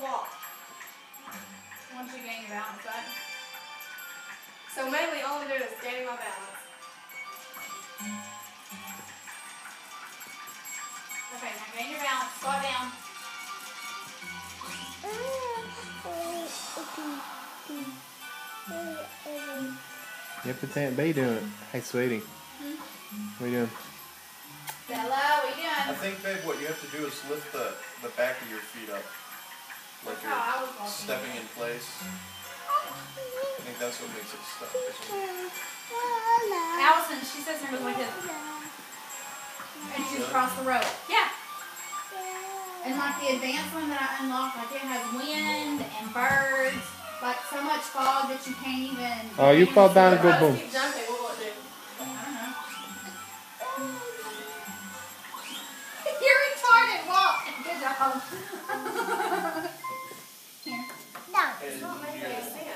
walk. Once you gain your balance, right? So mainly all I'm doing is gaining my balance. Okay, now gain your balance. Squat down. Yep, it's Aunt Bay doing it. Hey, sweetie. What are you doing? Bella, what are you I doing? think, babe, what you have to do is lift the back of your feet up. Like That's how I was you're walking. stepping in place. I think that's what makes it stuck. Allison, she says her was like this. And she just crossed the road. Yeah. And like the advanced one that I unlocked, like it has wind and birds, like so much fog that you can't even. Oh, you fall down and go Let's boom. keep jumping. What will it do? I don't know. You're retarded. Walk. Good job. Here. And It's not making you're- any sense.